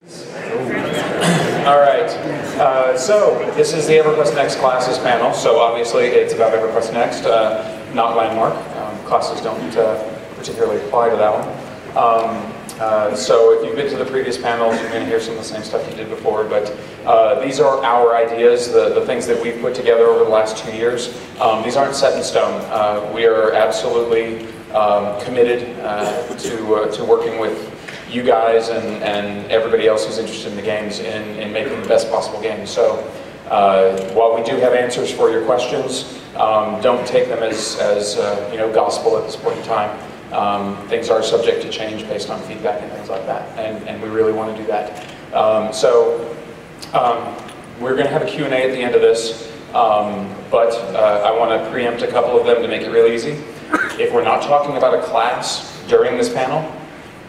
All right, so this is the EverQuest Next Classes panel, so obviously it's about EverQuest Next, not Landmark. Classes don't particularly apply to that one. So if you've been to the previous panels, you're going to hear some of the same stuff you did before, but these are our ideas, the things that we've put together over the last 2 years. These aren't set in stone. We are absolutely committed to working with you guys and everybody else who's interested in the games in making the best possible games. So while we do have answers for your questions, don't take them as gospel at this point in time. Things are subject to change based on feedback and things like that, and we really want to do that. We're going to have a Q&A at the end of this, but I want to preempt a couple of them to make it real easy. If we're not talking about a class during this panel,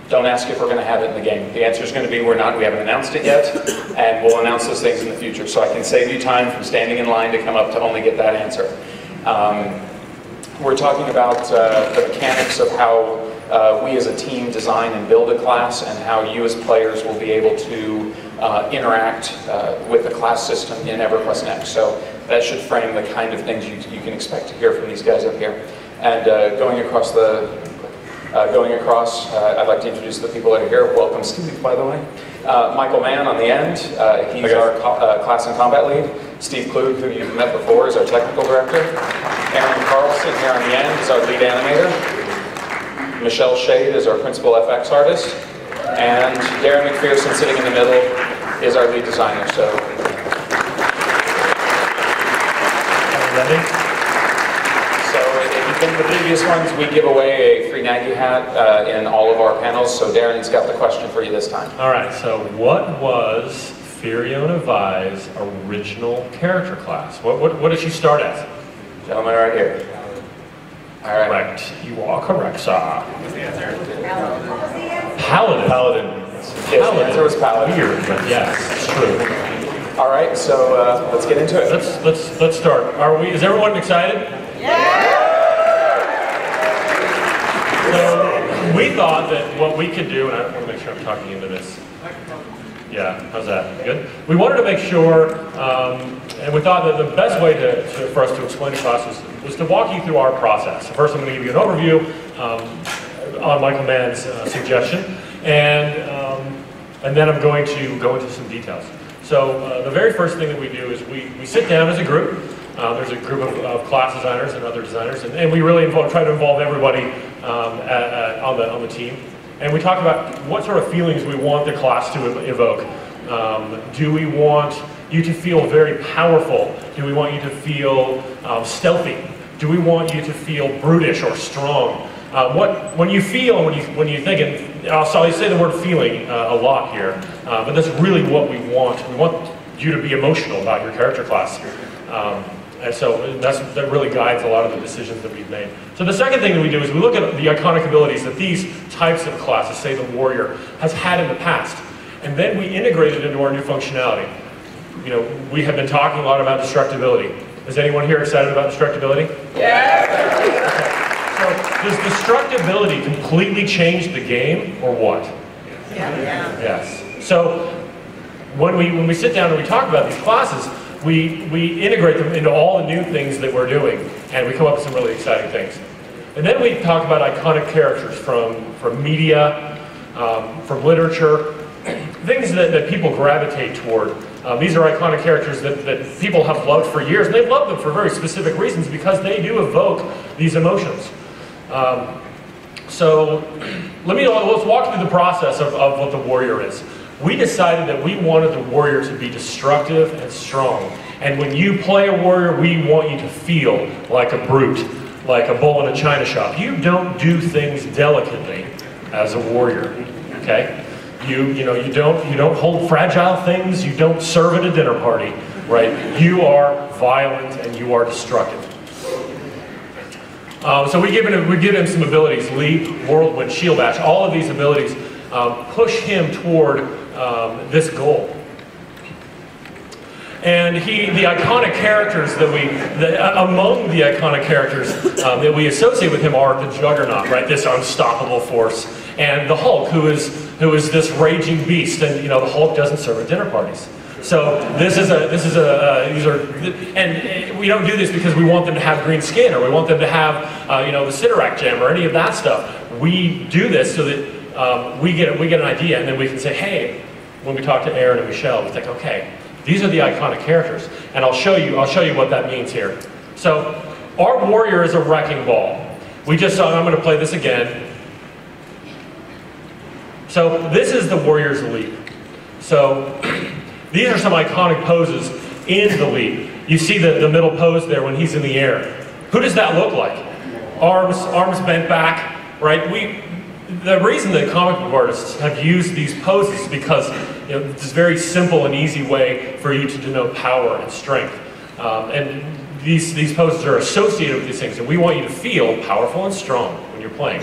don't ask if we're going to have it in the game. The answer is going to be we haven't announced it yet, and we'll announce those things in the future. So I can save you time from standing in line to come up to only get that answer. We're talking about the mechanics of how we as a team design and build a class, and how you as players will be able to interact with the class system in EverQuest Next. So that should frame the kind of things you can expect to hear from these guys up here. And going across, I'd like to introduce the people that are here. Welcome, Steve, by the way. Michael Mann on the end. He's our class and combat lead. Steve Klug, who you've met before, is our technical director. Aaron Carlson here on the end is our lead animator. Michelle Shade is our principal FX artist. And Darren McPherson, sitting in the middle, is our lead designer. So, ready? In the previous ones, we give away a free Nagy hat in all of our panels, so Darren's got the question for you this time. All right, so what was Fiona Vi's original character class? What did she start as? Gentleman right here. All right. Correct. You are correct, sir. What's the answer? Paladin. Paladin. Yes, the answer was Paladin. Weird, but yes, it's true. All right, so let's get into it. Let's start. Is everyone excited? Yeah! So we thought that what we could do, and I want to make sure I'm talking into this. Yeah, how's that? Good? We wanted to make sure, and we thought that the best way for us to explain the process was to walk you through our process. So first I'm going to give you an overview on Michael Mann's suggestion, and then I'm going to go into some details. So the very first thing that we do is we sit down as a group. There's a group of class designers and other designers, and we really try to involve everybody on the team. And we talk about what sort of feelings we want the class to evoke. Do we want you to feel very powerful? Do we want you to feel stealthy? Do we want you to feel brutish or strong? When you feel, when you think, and I say the word feeling a lot here, but that's really what we want. We want you to be emotional about your character class. And so that really guides a lot of the decisions that we've made. So the second thing that we do is we look at the iconic abilities that these types of classes, say the warrior, has had in the past. And then we integrate it into our new functionality. You know, we have been talking a lot about destructibility. Is anyone here excited about destructibility? Yeah! Okay. So does destructibility completely change the game, or what? Yeah. Yes. So when we sit down and we talk about these classes, we integrate them into all the new things that we're doing, and we come up with some really exciting things. And then we talk about iconic characters from media, from literature, things that people gravitate toward. These are iconic characters that people have loved for years, and they've loved them for very specific reasons because they do evoke these emotions. So let's walk through the process of what the warrior is. We decided that we wanted the warrior to be destructive and strong. And when you play a warrior, we want you to feel like a brute, like a bull in a china shop. You don't do things delicately as a warrior, okay? You don't hold fragile things. You don't serve at a dinner party, right? You are violent and you are destructive. So we give him some abilities: leap, whirlwind, shield bash. All of these abilities push him toward this goal. And the iconic characters among the iconic characters that we associate with him are the Juggernaut, right? This unstoppable force. and the Hulk, who is this raging beast, and the Hulk doesn't serve at dinner parties. So these are, and we don't do this because we want them to have green skin, or we want them to have the Sidorak gem or any of that stuff. We do this so that we get an idea, and then we can say, hey, when we talk to Aaron and Michelle, we think, okay, these are the iconic characters, and I'll show you what that means here. So our warrior is a wrecking ball. We just saw, I'm going to play this again. So this is the warrior's leap. So these are some iconic poses in the leap. You see the middle pose there when he's in the air. Who does that look like? Arms bent back, right? The reason that comic book artists have used these poses is because it's a very simple and easy way for you to denote power and strength. And these poses are associated with these things, and we want you to feel powerful and strong when you're playing.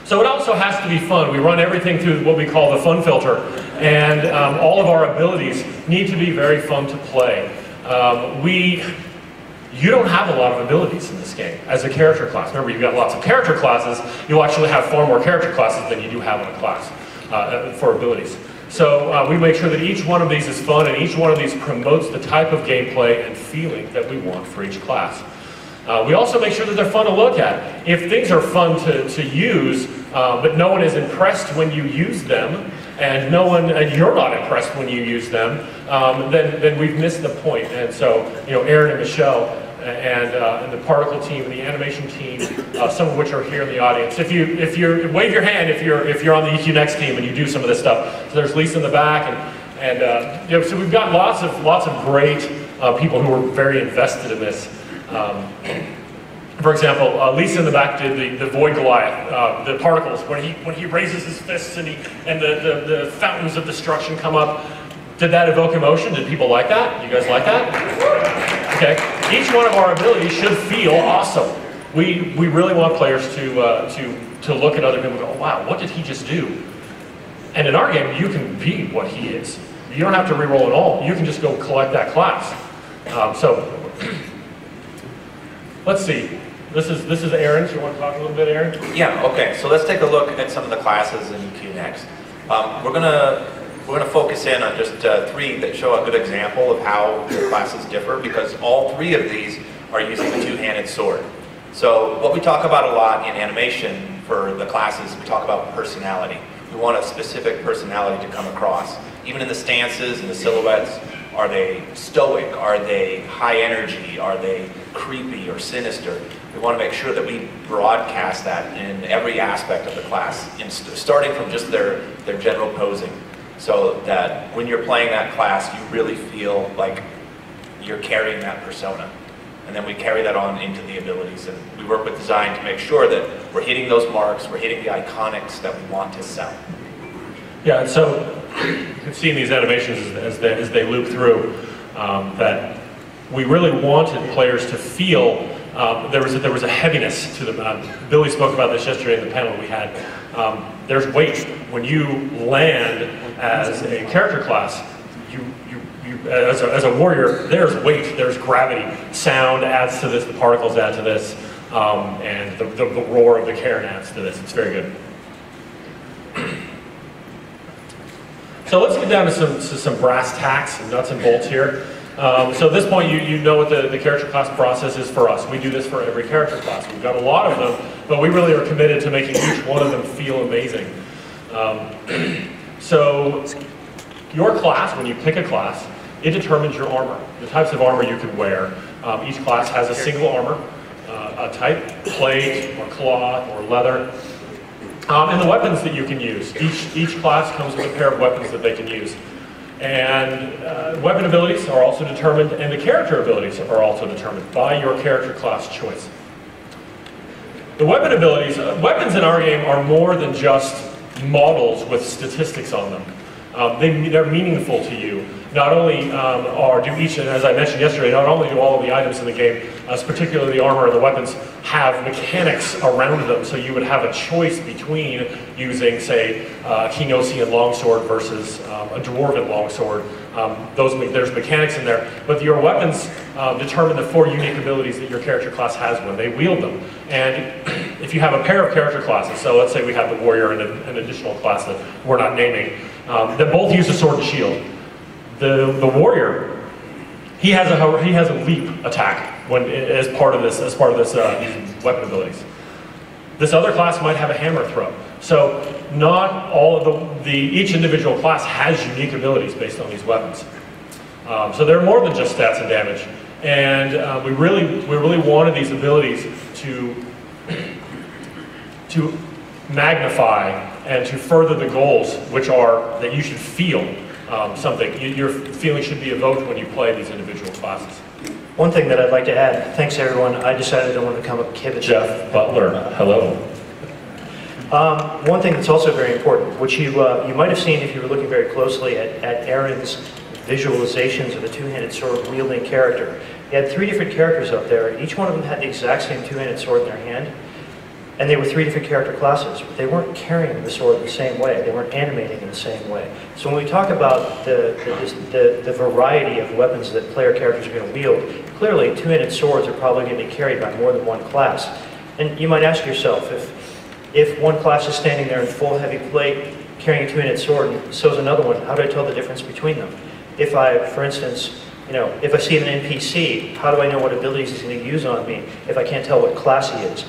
So it also has to be fun. We run everything through what we call the fun filter, and all of our abilities need to be very fun to play. You don't have a lot of abilities in this game as a character class. Remember, you've got lots of character classes. You'll actually have far more character classes than you do have in a class for abilities. So we make sure that each one of these is fun, and each one of these promotes the type of gameplay and feeling that we want for each class. We also make sure that they're fun to look at. If things are fun to use, but no one is impressed when you use them, and you're not impressed when you use them, then we've missed the point. And so, Aaron and Michelle and the particle team and the animation team, some of which are here in the audience. If you wave your hand if you're on the EQ Next team and you do some of this stuff. So there's Lisa in the back, and so we've got lots of great people who are very invested in this. For example, Lisa in the back did the Void Goliath, the particles, when he raises his fists and the fountains of destruction come up. Did that evoke emotion? Did people like that? You guys like that? Okay. Each one of our abilities should feel awesome. We really want players to look at other people and go, oh, wow, what did he just do? And in our game, you can be what he is. You don't have to re-roll at all. You can just go collect that class. So let's see. This is Aaron. You want to talk a little bit, Aaron? Yeah. Okay. So let's take a look at some of the classes in EQ Next. We're gonna focus in on just 3 that show a good example of how the classes differ, because all 3 of these are using the two-handed sword. So what we talk about a lot in animation for the classes, we talk about personality. We want a specific personality to come across. Even in the stances and the silhouettes, are they stoic? Are they high energy? Are they creepy or sinister? We want to make sure that we broadcast that in every aspect of the class, starting from just their general posing, so that when you're playing that class, you really feel like you're carrying that persona. And then we carry that on into the abilities, and we work with design to make sure that we're hitting those marks, we're hitting the iconics that we want to sell. Yeah, and so you can see in these animations as they loop through that we really wanted players to feel there was a heaviness to them. Billy spoke about this yesterday in the panel we had. There's weight. When you land as a character class, as a warrior, there's weight, there's gravity. Sound adds to this, the particles add to this, and the roar of the cairn adds to this. It's very good. So let's get down to some brass tacks, some nuts and bolts here. So at this point, you know what the character class process is for us. We do this for every character class. We've got a lot of them, but we really are committed to making each one of them feel amazing. So your class, when you pick a class, it determines your armor, the types of armor you can wear. Each class has a single armor, a type, plate, or cloth, or leather. And the weapons that you can use. Each class comes with a pair of weapons that they can use. And weapon abilities are also determined, and the character abilities are also determined by your character class choice. The weapon abilities, weapons in our game are more than just models with statistics on them. They're meaningful to you. Not only do each, and as I mentioned yesterday, not only do all of the items in the game, particularly the armor and the weapons, have mechanics around them, so you would have a choice between using, say, a Kingosian longsword versus a Dwarven longsword, There's mechanics in there, but your weapons determine the 4 unique abilities that your character class has when they wield them. And if you have a pair of character classes, so let's say we have the warrior and an additional class that we're not naming, that both use a sword and shield. The warrior, he has a leap attack as part of this these weapon abilities. This other class might have a hammer throw. So not all of each individual class has unique abilities based on these weapons. So they're more than just stats and damage. And we really wanted these abilities to magnify and to further the goals, which are that you should feel something. Your feeling should be evoked when you play these individual classes. One thing that I'd like to add, thanks everyone, I decided I wanted to come up with Jeff Butler, hello. One thing that's also very important, which you might have seen if you were looking very closely at Aaron's visualizations of a two-handed sword wielding character. He had 3 different characters up there. Each one of them had the exact same two-handed sword in their hand. And they were 3 different character classes. But they weren't carrying the sword the same way. They weren't animating in the same way. So when we talk about the variety of weapons that player characters are going to wield, clearly two-handed swords are probably going to be carried by more than one class. And you might ask yourself, if one class is standing there in full heavy plate, carrying a two-handed sword, and so is another one, how do I tell the difference between them? If I, for instance, if I see an NPC, how do I know what abilities he's going to use on me if I can't tell what class he is?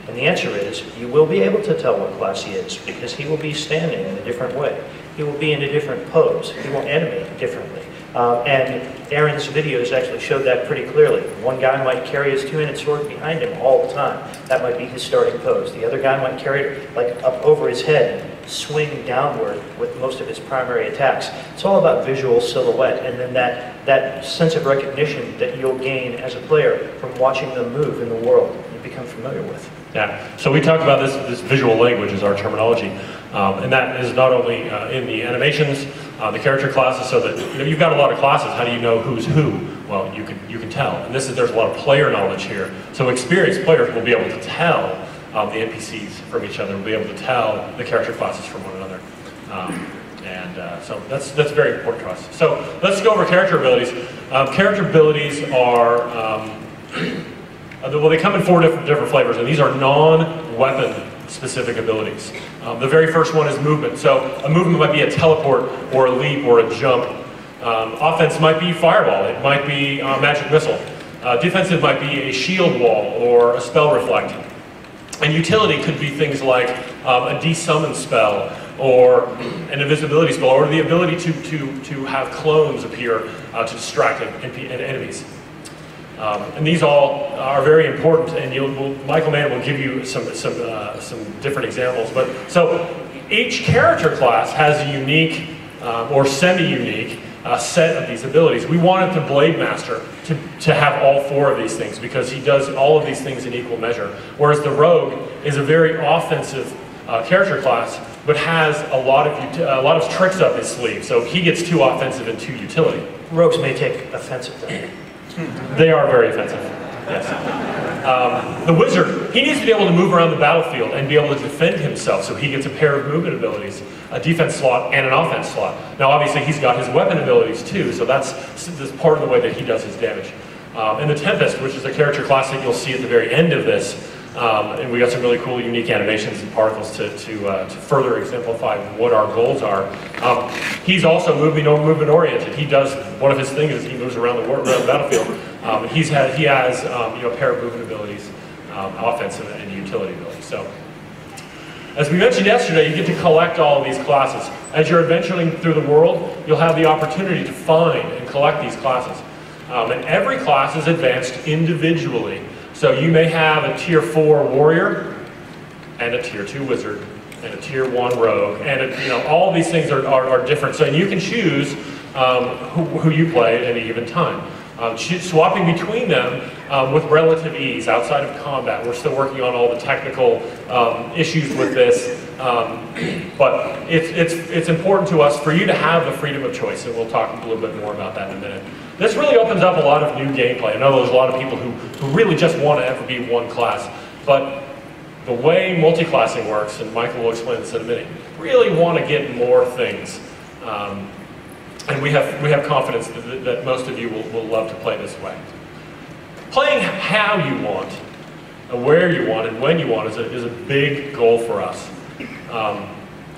And the answer is, you will be able to tell what class he is, because he will be standing in a different way. He will be in a different pose. He will animate differently. And Aaron's videos actually showed that pretty clearly. One guy might carry his two-handed sword behind him all the time. That might be his starting pose. The other guy might carry it like up over his head, swing downward with most of his primary attacks. It's all about visual silhouette, and then that sense of recognition that you'll gain as a player from watching them move in the world you become familiar with. Yeah, so we talked about this visual language as our terminology, and that is not only in the animations, the character classes, so that you've got a lot of classes. How do you know who's who? Well, you can tell, and there's a lot of player knowledge here. So experienced players will be able to tell the NPCs from each other, will be able to tell the character classes from one another, so that's very important to us. So let's go over character abilities. Character abilities are well, they come in 4 different flavors, and these are non-weapon specific abilities. The very first one is movement. So a movement might be a teleport, or a leap, or a jump. Offense might be fireball. It might be magic missile. Defensive might be a shield wall or a spell reflect. And utility could be things like a desummon spell, or an invisibility spell, or the ability to have clones appear to distract enemies. And these all are very important, and Michael Mann will give you some different examples. But so each character class has a unique or semi-unique set of these abilities. We wanted the Blade Master to have all 4 of these things, because he does all of these things in equal measure. Whereas the Rogue is a very offensive character class, but has a lot of tricks up his sleeve. So he gets 2 offensive and 2 utility. Rogues may take offensive then. They are very offensive, yes. The Wizard, he needs to be able to move around the battlefield and be able to defend himself, so he gets a pair of movement abilities, a defense slot and an offense slot. Now obviously he's got his weapon abilities too, so that's part of the way that he does his damage. And the Tempest, which is a character class that you'll see at the very end of this, and we got some really cool unique animations and particles to further exemplify what our goals are. He's also movement oriented. He does, one of his things is he moves around the battlefield. He has a pair of movement abilities, offensive and utility abilities. So, as we mentioned yesterday, you get to collect all of these classes. As you're adventuring through the world, you'll have the opportunity to find and collect these classes. And every class is advanced individually. So you may have a tier 4 warrior, and a tier 2 wizard, and a tier 1 rogue, and all of these things are different. So you can choose who you play at any given time. Swapping between them with relative ease outside of combat. We're still working on all the technical issues with this, but it's important to us for you to have the freedom of choice, and we'll talk a little bit more about that in a minute. This really opens up a lot of new gameplay. I know there's a lot of people who really just want to ever be one class, but the way multi-classing works, and Michael will explain this in a minute, really want to get more things. And we have confidence that most of you will love to play this way. Playing how you want, where you want, and when you want is a big goal for us.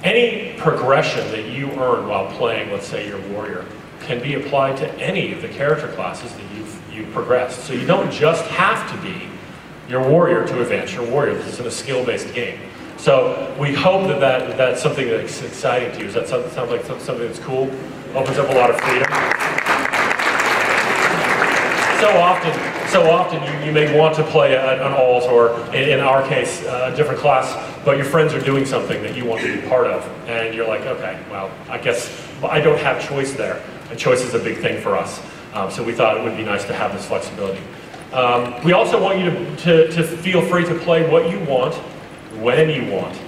Any progression that you earn while playing, let's say, your warrior, can be applied to any of the character classes that you've progressed. So you don't just have to be your warrior to advance your warrior. This is a skill-based game. So we hope that that's something that's exciting to you. Does that sound like something that's cool? Opens up a lot of freedom. So often you may want to play an alt, or in our case, a different class, but your friends are doing something that you want to be part of. And you're like, okay, well, I guess I don't have choice there. And choice is a big thing for us. So we thought it would be nice to have this flexibility. We also want you to feel free to play what you want, when you want,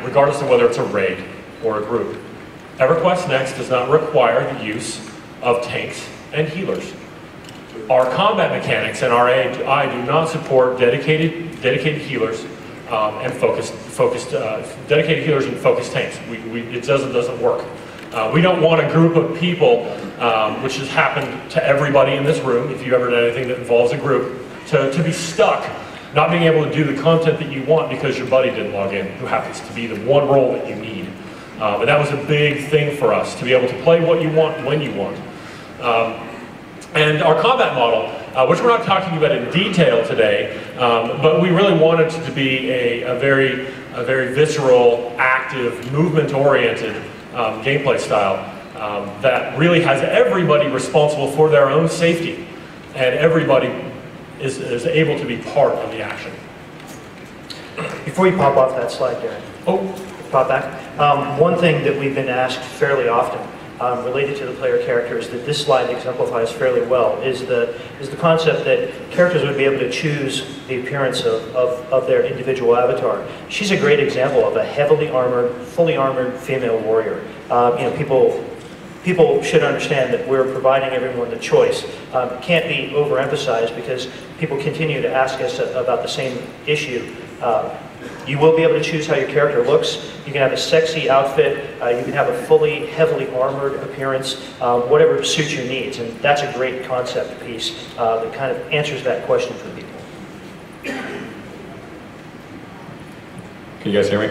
regardless of whether it's a raid or a group. EverQuest Next does not require the use of tanks and healers. Our combat mechanics and our AI do not support dedicated healers and dedicated healers and focused tanks. It doesn't work. We don't want a group of people, which has happened to everybody in this room, if you've ever done anything that involves a group, to be stuck, not being able to do the content that you want because your buddy didn't log in, who happens to be the one role that you need. And that was a big thing for us, to be able to play what you want, when you want. And our combat model, which we're not talking about in detail today, but we really wanted it to be a very visceral, active, movement-oriented gameplay style that really has everybody responsible for their own safety, and everybody is able to be part of the action. Before you pop off that slide, Darren, pop back. One thing that we've been asked fairly often related to the player characters that this slide exemplifies fairly well is the concept that characters would be able to choose the appearance of their individual avatar. She's a great example of a heavily armored, fully armored female warrior. People should understand that we're providing everyone the choice. It can't be overemphasized because people continue to ask us about the same issue. You will be able to choose how your character looks. You can have a sexy outfit. You can have a fully, heavily armored appearance, whatever suits your needs. And that's a great concept piece that kind of answers that question for people. Can you guys hear me?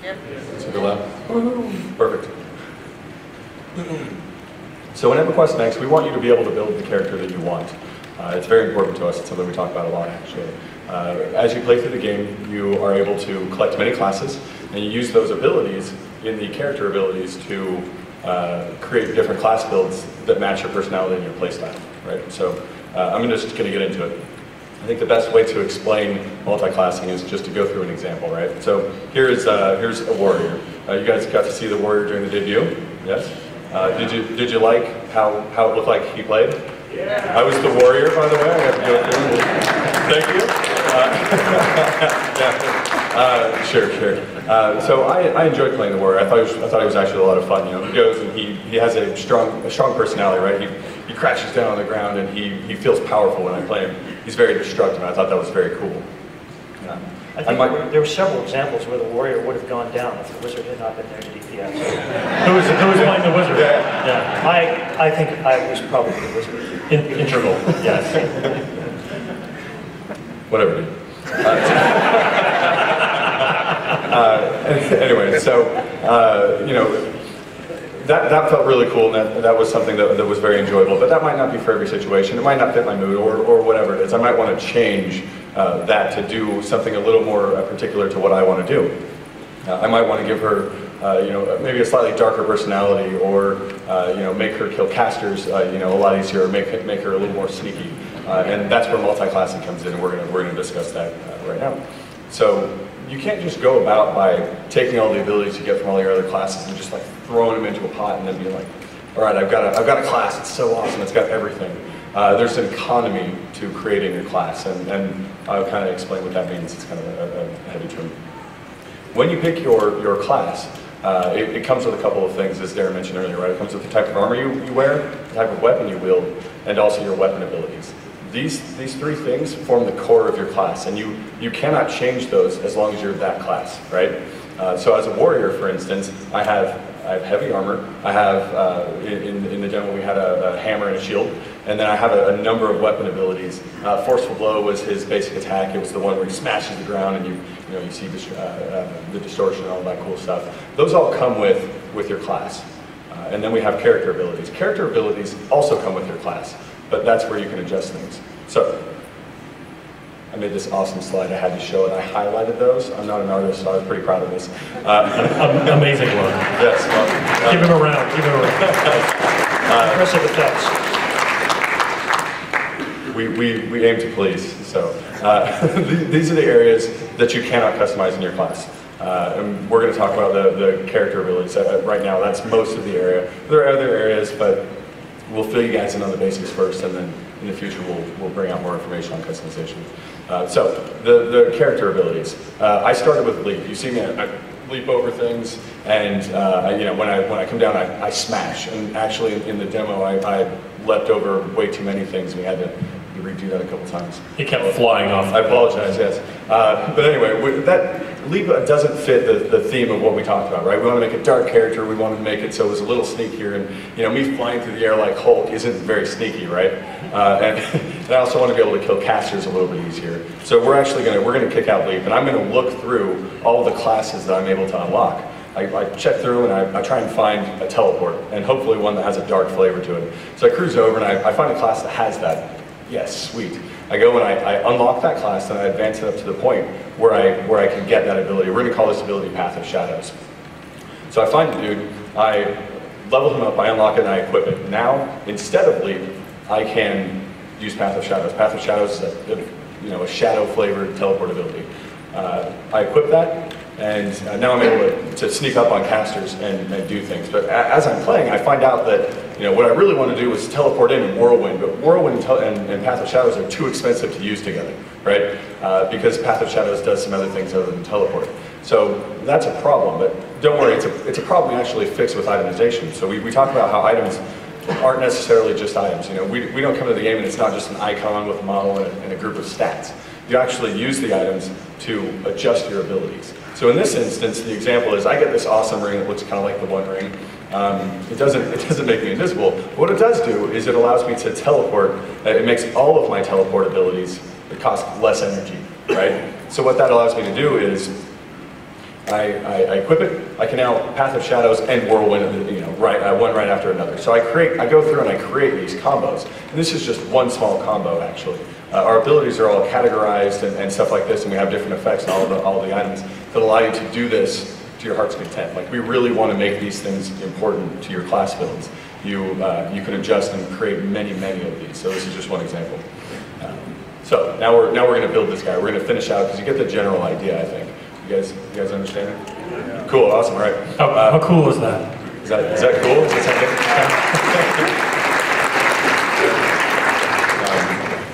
Yep. Super loud? Perfect. So in EverQuest Next, we want you to be able to build the character that you want. It's very important to us. It's something we talk about a lot, actually. As you play through the game, you are able to collect many classes, and you use those abilities in the character abilities to create different class builds that match your personality and your playstyle, right? So I'm just going to get into it. I think the best way to explain multi-classing is just to go through an example, right? So here's a warrior. You guys got to see the warrior during the debut, yes? Did you like how it looked like he played? Yeah. I was the warrior, by the way. I got to go through. Thank you. Sure. So I enjoyed playing the warrior. I thought he was actually a lot of fun. You know, he goes and he has a strong personality, right? He crashes down on the ground and he feels powerful when I play him. He's very destructive, and I thought that was very cool. Yeah. I think there were several examples where the warrior would have gone down if the wizard had not been there to DPS. Who was playing the wizard? Yeah. I think I was probably the wizard. Integral, yes. Whatever, dude. Anyway, so, you know, that felt really cool, and that was something that was very enjoyable, but that might not be for every situation. It might not fit my mood, or whatever it is. I might want to change that to do something a little more particular to what I want to do. I might want to give her, you know, maybe a slightly darker personality, or you know, make her kill casters, you know, a lot easier, or make her a little more sneaky. And that's where multi-classing comes in, and we're gonna discuss that right now. So you can't just go about by taking all the abilities you get from all your other classes and just like throwing them into a pot and then being like, all right, I've got a class. It's so awesome. It's got everything. There's an economy to creating your class, and I'll kind of explain what that means. It's kind of a heavy term. When you pick your class, it comes with a couple of things, as Darren mentioned earlier, right? It comes with the type of armor you wear, the type of weapon you wield, and also your weapon abilities. These three things form the core of your class, and you cannot change those as long as you're that class, right? So as a warrior, for instance, I have have heavy armor. I have, in the demo, we had a hammer and a shield. And then I have a number of weapon abilities. Forceful Blow was his basic attack. It was the one where he smashes the ground and you see the distortion and all that cool stuff. Those all come with your class. And then we have character abilities. Character abilities also come with your class, but that's where you can adjust things. So, I made this awesome slide. I had to show it. I highlighted those. I'm not an artist, so I was pretty proud of this. Amazing work. Yes. Well, give him a round. Give him a round. Impressive effects. We aim to please. So these are the areas that you cannot customize in your class. And we're going to talk about the character abilities. Right now, that's most of the area. There are other areas, but we'll fill you guys in on the basics first, and then in the future we'll bring out more information on customization. So the character abilities. I started with leap. You see me, I leap over things, and when I come down, I smash. And actually, in the demo, I leapt over way too many things. We had to redo that a couple times. He kept flying off. I apologize, yes. But anyway, that leap doesn't fit the theme of what we talked about, right? We want to make a dark character. We wanted to make it so it was a little sneakier. And me flying through the air like Hulk isn't very sneaky, right? And I also want to be able to kill casters a little bit easier. So we're going to kick out leap, and I'm going to look through all of the classes that I'm able to unlock. I check through and I try and find a teleport, and hopefully one that has a dark flavor to it. So I cruise over and I find a class that has that. Yes, sweet. I go and I unlock that class and I advance it up to the point where I can get that ability. We're going to call this ability Path of Shadows. So I find the dude, I level him up, I unlock it, and I equip it. Now, instead of leap, I can use Path of Shadows. Path of Shadows is a shadow-flavored teleport ability. I equip that, and now I'm able to sneak up on casters and do things. But as I'm playing, I find out that what I really want to do is teleport in Whirlwind, but Whirlwind and Path of Shadows are too expensive to use together, right? Because Path of Shadows does some other things other than teleport. So that's a problem, but don't worry, it's a problem we actually fix with itemization. So we talk about how items aren't necessarily just items. We don't come to the game and it's not just an icon with a model and a group of stats. You actually use the items to adjust your abilities. So in this instance, the example is I get this awesome ring that looks kind of like the One Ring. It doesn't make me invisible. What it does do is it allows me to teleport. It makes all of my teleport abilities cost less energy, right? So what that allows me to do is I equip it. I can now Path of Shadows and Whirlwind, one right after another. So I go through and I create these combos. And this is just one small combo, actually. Our abilities are all categorized and stuff like this, and we have different effects on all the items that allow you to do this to your heart's content. Like, we really want to make these things important to your class builds. You can adjust and create many of these. So this is just one example. So now we're going to build this guy. We're going to finish out because you get the general idea, I think. You guys understand it? Yeah. Cool, awesome, all right. How cool is that? Is that cool? Is that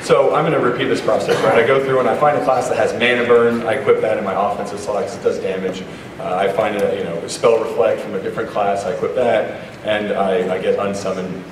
So I'm going to repeat this process, right? I go through and I find a class that has Mana Burn. I equip that in my offensive selects. It does damage. I find a Spell Reflect from a different class. I equip that, and I get Unsummon.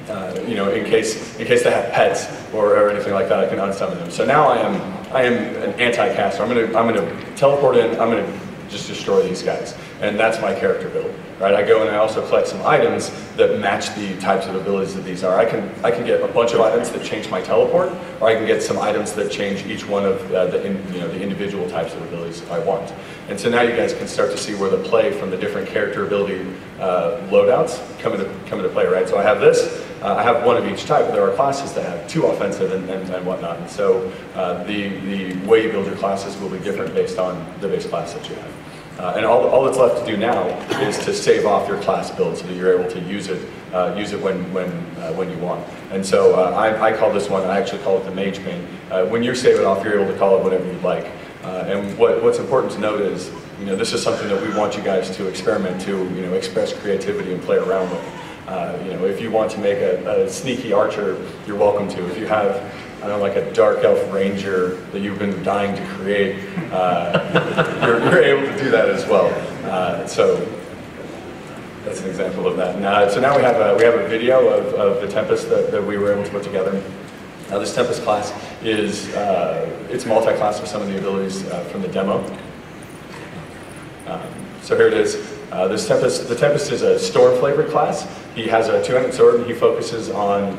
In case they have pets or anything like that, I can unsummon them. So now I am an anti-caster. I'm going to teleport in. I'm going to just destroy these guys, and that's my character build. Right? I go and I also collect some items that match the types of abilities that these are. I can get a bunch of items that change my teleport, or I can get some items that change each one of the individual types of abilities I want. And so now you guys can start to see where the play from the different character ability loadouts come into play. Right? So I have this. I have one of each type, but there are classes that have 2 offensive and whatnot. And so the way you build your classes will be different based on the base class that you have. And all that's left to do now is to save off your class build so that you're able to use it when you want. And so I call this one, I actually call it the Mage Main. When you save it off, you're able to call it whatever you'd like. And what's important to note is, this is something that we want you guys to experiment to, express creativity and play around with. If you want to make a sneaky archer, you're welcome to. If you have, like a dark elf ranger that you've been dying to create, you're able to do that as well. So that's an example of that. So now we have a video of the Tempest that we were able to put together. This Tempest class is it's multi-class with some of the abilities from the demo. So here it is. The Tempest is a storm flavored class. He has a two-handed sword and he focuses on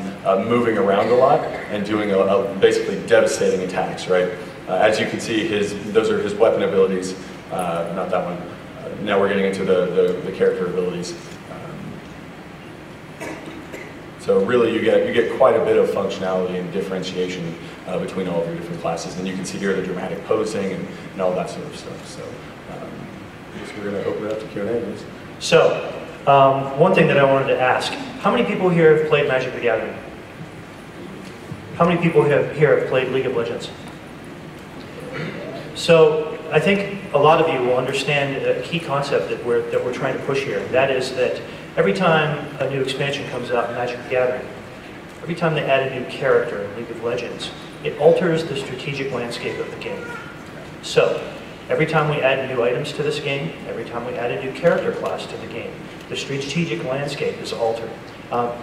moving around a lot and doing basically devastating attacks, right? As you can see, those are his weapon abilities, not that one. Now we're getting into the character abilities. So really you get quite a bit of functionality and differentiation between all of your different classes. And you can see here the dramatic posing and all that sort of stuff. So I guess we're going to open it up to Q&A. So, one thing that I wanted to ask, how many people here have played Magic the Gathering? How many people here have played League of Legends? So, I think a lot of you will understand a key concept that we're trying to push here, and that is that every time a new expansion comes out in Magic the Gathering, every time they add a new character in League of Legends, it alters the strategic landscape of the game. So, every time we add new items to this game, every time we add a new character class to the game, the strategic landscape is altered.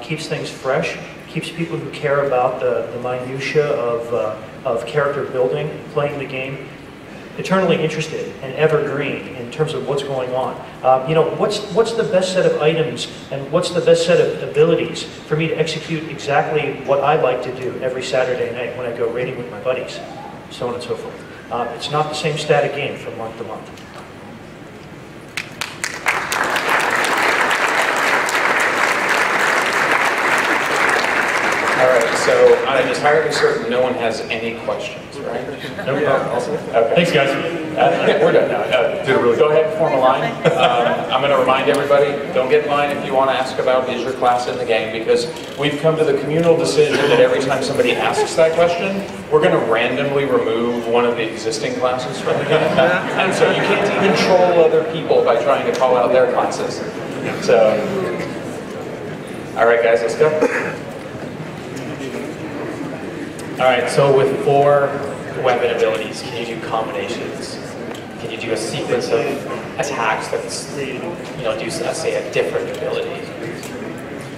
Keeps things fresh, keeps people who care about the minutiae of character building, playing the game, eternally interested and evergreen in terms of what's going on. What's the best set of items and what's the best set of abilities for me to execute exactly what I like to do every Saturday night when I go raiding with my buddies, so on and so forth. It's not the same static game from month to month. All right, so I'm entirely certain no one has any questions, right? No problem. Awesome. Okay. Thanks, guys. We're done now. Go ahead and form a line. I'm going to remind everybody, don't get in line if you want to ask about is your class in the game, because we've come to the communal decision that every time somebody asks that question, we're going to randomly remove one of the existing classes from the game. And so you can't even troll other people by trying to call out their classes. So, all right, guys, let's go. All right, so with 4 weapon abilities, can you do combinations? Can you do a sequence of attacks that's, do, say, a different ability?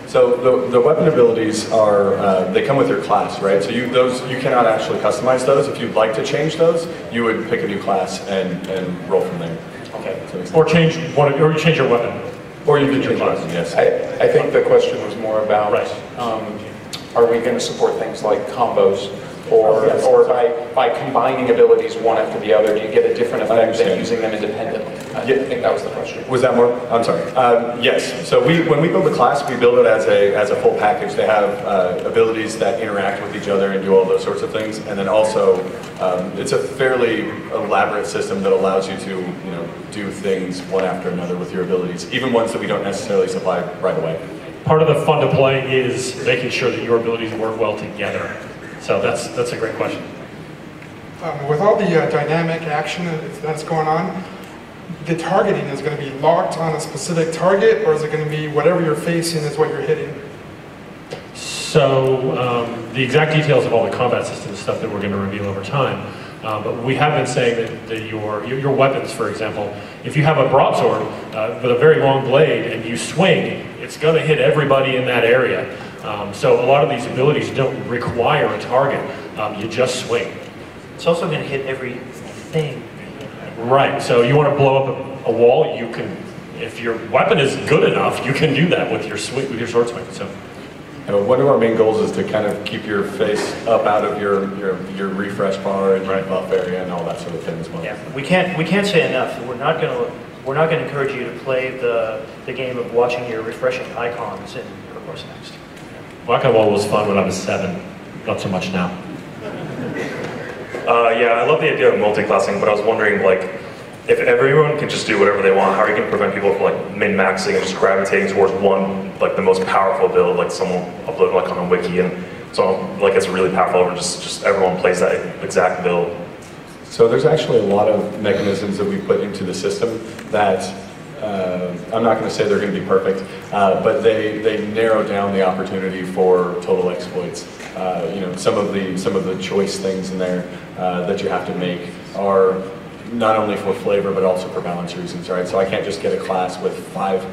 So the weapon abilities are, they come with your class, right? So you cannot actually customize those. If you'd like to change those, you would pick a new class and roll from there. Okay. Or change your weapon. Or you can change your weapon, yes. I think the question was more about, are we going to support things like combos, or by combining abilities one after the other, do you get a different effect than using them independently? I think that was the question. Was that more? I'm sorry. Yes. So when we build a class, we build it as a full package. They have abilities that interact with each other and do all those sorts of things, and then also it's a fairly elaborate system that allows you to do things one after another with your abilities, even ones that we don't necessarily supply right away. Part of the fun to play is making sure that your abilities work well together. So that's a great question. With all the dynamic action that's going on, the targeting is going to be locked on a specific target, or is it going to be whatever you're facing is what you're hitting? So the exact details of all the combat system stuff that we're going to reveal over time. But we have been saying that your weapons, for example, if you have a broadsword with a very long blade and you swing, it's going to hit everybody in that area. So a lot of these abilities don't require a target. You just swing. It's also going to hit everything. Right. So you want to blow up a wall, you can. If your weapon is good enough, you can do that with your sword swing. So. One of our main goals is to kind of keep your face up out of your refresh bar and your buff area and all that sort of thing as well. Yeah, we can't say enough. We're not going to encourage you to play the game of watching your refreshing icons in EverQuest Next. Whack-A-Wall was fun when I was 7, not so much now. Yeah, I love the idea of multi-classing, but I was wondering, like, if everyone can just do whatever they want, how are you going to prevent people from like min-maxing and just gravitating towards one, like the most powerful build, like someone uploaded like on a wiki and someone like it's really powerful and just everyone plays that exact build? So there's actually a lot of mechanisms that we put into the system that I'm not going to say they're going to be perfect, but they narrow down the opportunity for total exploits. Some of the choice things in there that you have to make are not only for flavor but also for balance reasons, right? So I can't just get a class with 5,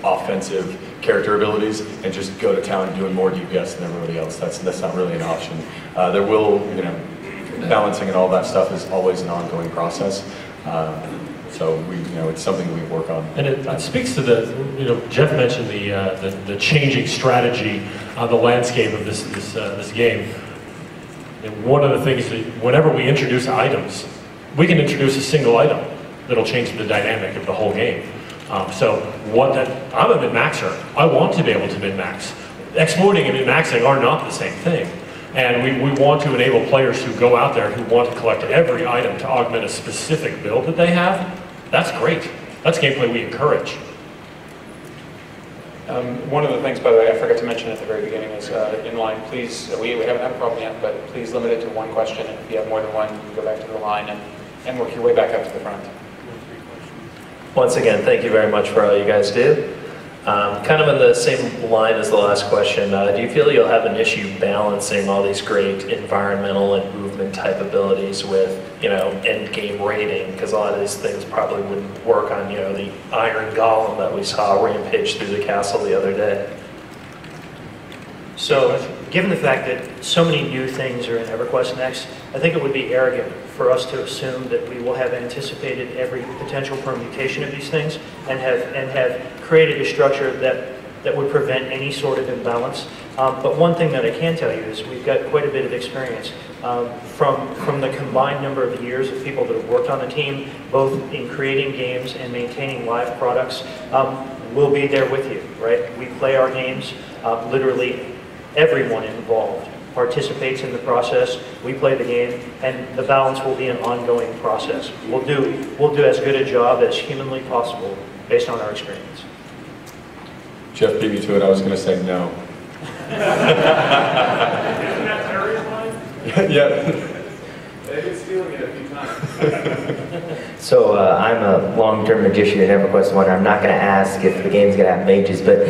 offensive character abilities and just go to town doing more DPS than everybody else. That's not really an option. There will, balancing and all that stuff is always an ongoing process. So it's something we work on. And it speaks to the, Jeff mentioned the changing strategy on the landscape of this game. And one of the things that whenever we introduce items, we can introduce a single item that'll change the dynamic of the whole game. I'm a min-maxer. I want to be able to min-max. Exploiting and min-maxing are not the same thing. And we want to enable players who go out there who want to collect every item to augment a specific build that they have. That's great. That's gameplay we encourage. One of the things, by the way, I forgot to mention at the very beginning is in line, please, we haven't had a problem yet, but please limit it to one question. And if you have more than one, you can go back to the line and work your way back up to the front. Once again, thank you very much for all you guys do. Kind of in the same line as the last question, do you feel you'll have an issue balancing all these great environmental and movement type abilities with, end game rating? Because a lot of these things probably wouldn't work on, the iron golem that we saw rampage through the castle the other day. So, given the fact that so many new things are in EverQuest Next, I think it would be arrogant for us to assume that we will have anticipated every potential permutation of these things and have created a structure that would prevent any sort of imbalance. But one thing that I can tell you is we've got quite a bit of experience from the combined number of years of people that have worked on the team, both in creating games and maintaining live products. We'll be there with you, right? We play our games. Literally everyone involved participates in the process. We play the game, and the balance will be an ongoing process. We'll do as good a job as humanly possible based on our experience. Jeff beat me to it. I was going to say no. Isn't that Terry's line? Yeah. They've been stealing it a few times. So I'm a long-term magician in EverQuest 1. I'm not going to ask if the game's going to have mages, but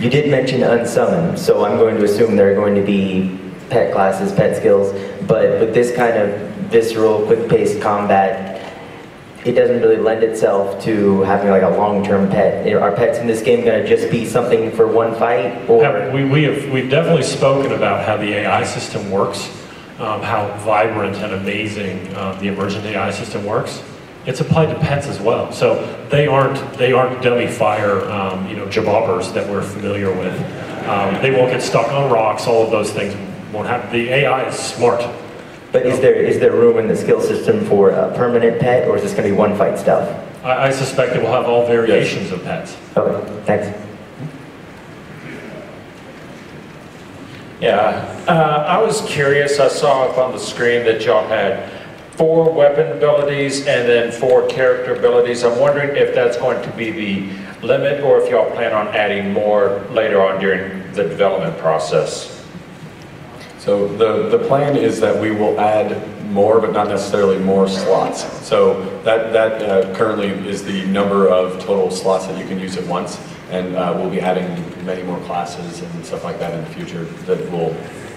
you did mention unsummon, so I'm going to assume there are going to be pet classes, pet skills, but with this kind of visceral, quick-paced combat, it doesn't really lend itself to having like a long-term pet. Are pets in this game going to just be something for one fight? Or? Yeah, we've definitely spoken about how the AI system works, how vibrant and amazing the emergent AI system works. It's applied to pets as well. So they aren't dummy fire, jabobbers that we're familiar with. They won't get stuck on rocks. All of those things won't happen. The AI is smart. But is there room in the skill system for a permanent pet, or is this going to be one fight stuff? I suspect it will have all variations of pets. Okay, thanks. Yeah, I was curious. I saw up on the screen that y'all had 4 weapon abilities and then 4 character abilities. I'm wondering if that's going to be the limit or if y'all plan on adding more later on during the development process. So the plan is that we will add more, but not necessarily more slots. So that currently is the number of total slots that you can use at once, and we'll be adding many more classes and stuff like that in the future that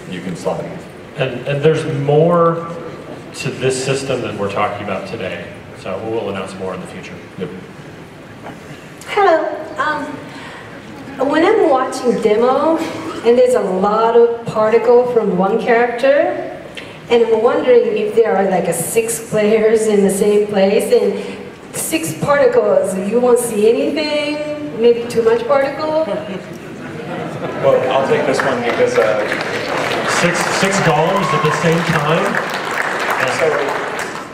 you can slot in. And there's more to this system than we're talking about today. So we'll announce more in the future. Yep. Hello. When I'm watching demo, and there's a lot of particle from one character, and I'm wondering if there are like 6 players in the same place, and 6 particles, you won't see anything? Maybe too much particle? Well, I'll take this one because six golems at the same time. So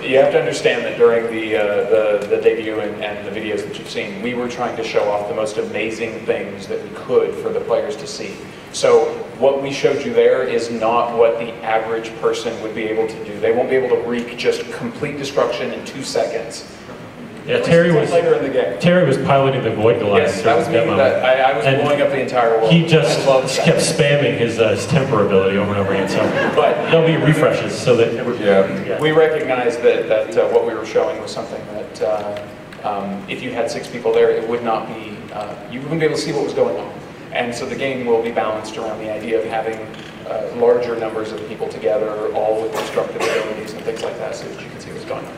you have to understand that during the debut and the videos that you've seen, we were trying to show off the most amazing things that we could for the players to see. So what we showed you there is not what the average person would be able to do. They won't be able to wreak just complete destruction in 2 seconds. Yeah, Terry was later in the game. Terry was piloting the Void Goliath. Yes, that was me. I was blowing up the entire world. He just kept spamming his temper ability over and over again. So, but there'll be refreshes so that we recognized that what we were showing was something that if you had 6 people there, it would not be you wouldn't be able to see what was going on. And so the game will be balanced around the idea of having larger numbers of people together, all with destructive abilities and things like that, so that you can see what's going on.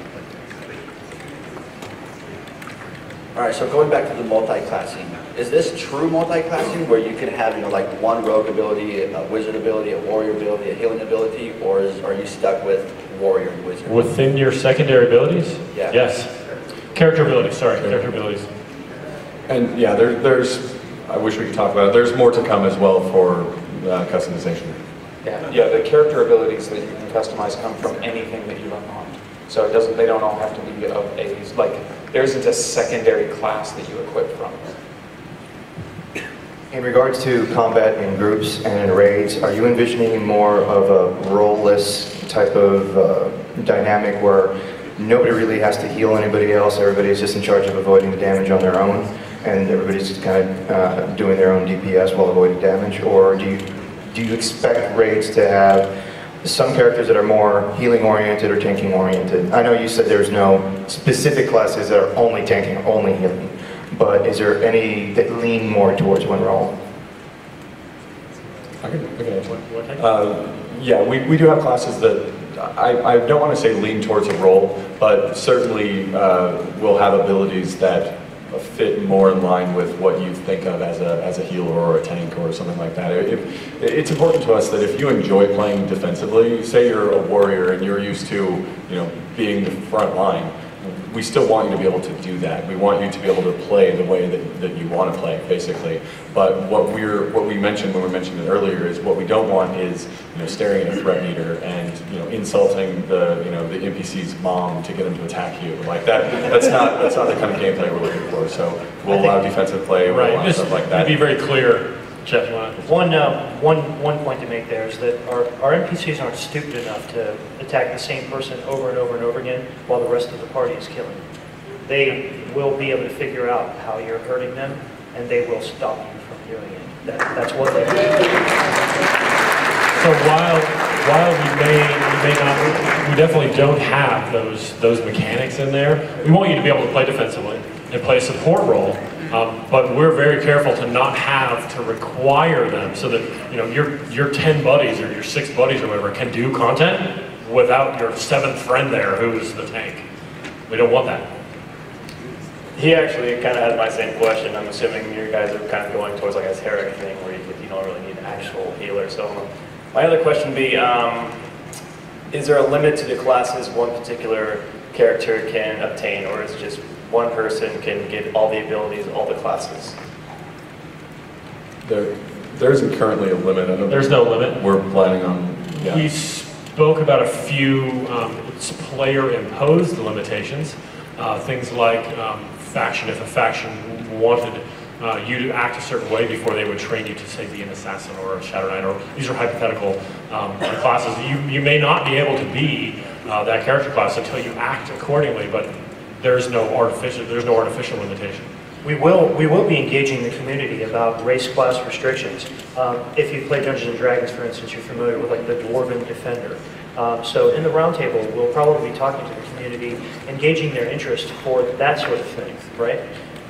All right, so going back to the multi-classing, is this true multi-classing where you can have, like one rogue ability, a wizard ability, a warrior ability, a healing ability, or are you stuck with warrior and wizard? Within your secondary abilities? Yeah. Yes. Character abilities, sorry, character abilities. And yeah, there's, I wish we could talk about it, there's more to come as well for customization. Yeah, the character abilities that you can customize come from anything that you unlocked. So it doesn't, they don't all have to be of A's. Like, there isn't a secondary class that you equip from. In regards to combat in groups and in raids, are you envisioning more of a role-less type of dynamic where nobody really has to heal anybody else, everybody's just in charge of avoiding the damage on their own, and everybody's just kind of doing their own DPS while avoiding damage? Or do you expect raids to have some characters that are more healing oriented or tanking oriented? I know you said there's no specific classes that are only tanking or only healing, but is there any that lean more towards one role? Yeah, we do have classes that I don't want to say lean towards a role, but certainly will have abilities that fit more in line with what you think of as a healer or a tank or something like that. It's important to us that if you enjoy playing defensively, say you're a warrior and you're used to being the front line, we still want you to be able to do that. We want you to be able to play the way that you want to play, basically. But what we mentioned when we mentioned it earlier is what we don't want is staring at a threat meter and insulting the the NPC's mom to get him to attack you like that. That's not the kind of gameplay we're looking for. So we'll allow defensive play, we'll allow stuff like that. To be very clear, Jeff, you want to? One point to make there is that our NPCs aren't stupid enough to attack the same person over and over and over again while the rest of the party is killing them. They will be able to figure out how you're hurting them, and they will stop you from doing it. That's what they do. So while we definitely don't have those mechanics in there, we want you to be able to play defensively and play a support role. But we're very careful to not have to require them so that your 10 buddies or your 6 buddies or whatever can do content without your 7th friend there who's the tank. We don't want that. He actually kind of had my same question. I'm assuming you guys are kind of going towards like a Herrick thing where you don't really need an actual healer. So my other question would be, is there a limit to the classes one particular character can obtain, or is it just one person can get all the abilities, all the classes? There isn't currently a limit. There's no limit. We're planning on. Yeah. We spoke about a few player-imposed limitations. Things like faction. If a faction wanted you to act a certain way before they would train you to, say, be an assassin or a Shadow Knight, or these are hypothetical classes. You may not be able to be that character class until you act accordingly, but there's no artificial limitation. We will be engaging the community about race class restrictions. If you play Dungeons & Dragons, for instance, you're familiar with like the Dwarven Defender. So in the roundtable, we'll probably be talking to the community, engaging their interest for that sort of thing, right?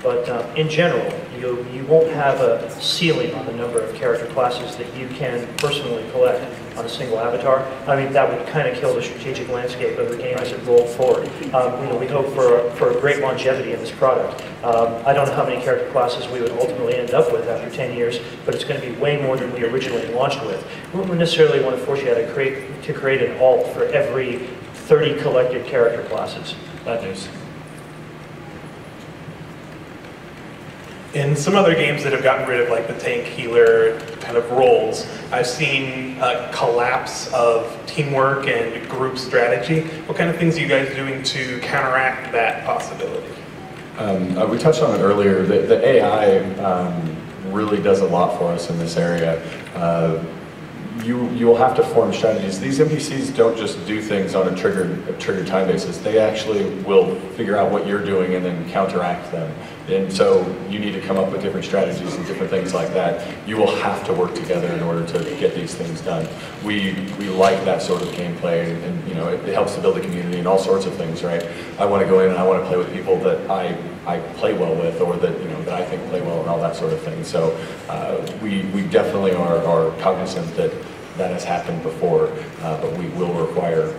But in general, you won't have a ceiling on the number of character classes that you can personally collect on a single avatar. I mean, that would kind of kill the strategic landscape of the game as it rolled forward. We hope for a great longevity in this product. I don't know how many character classes we would ultimately end up with after 10 years, but it's going to be way more than we originally launched with. We wouldn't necessarily want to force you to create an alt for every 30 collected character classes. Bad news. In some other games that have gotten rid of like the tank healer kind of roles, I've seen a collapse of teamwork and group strategy. What kind of things are you guys doing to counteract that possibility? We touched on it earlier. The AI really does a lot for us in this area. You will have to form strategies. These NPCs don't just do things on a triggered time basis. They actually will figure out what you're doing and then counteract them. And so you need to come up with different strategies and different things like that. You will have to work together in order to get these things done. We like that sort of gameplay, and it helps to build a community and all sorts of things, right? I want to go in and I want to play with people that I play well with, or that that I think play well, and all that sort of thing. So we definitely are cognizant that has happened before, but we will require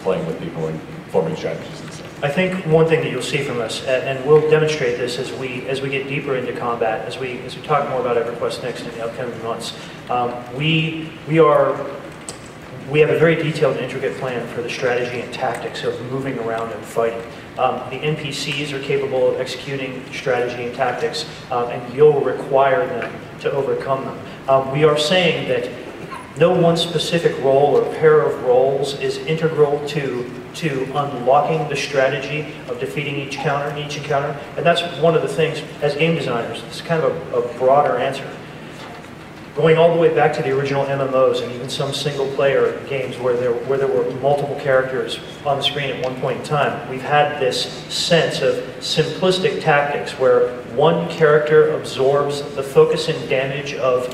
playing with people and forming strategies and stuff. I think one thing that you'll see from us, and we'll demonstrate this as we get deeper into combat, as we talk more about EverQuest Next in the upcoming months, we have a very detailed and intricate plan for the strategy and tactics of moving around and fighting. The NPCs are capable of executing strategy and tactics, and you'll require them to overcome them. We are saying that no one specific role or pair of roles is integral to unlocking the strategy of defeating each encounter. And that's one of the things, as game designers, it's kind of a broader answer. Going all the way back to the original MMOs and even some single-player games where there were multiple characters on the screen at one point in time, we've had this sense of simplistic tactics where one character absorbs the focus and damage of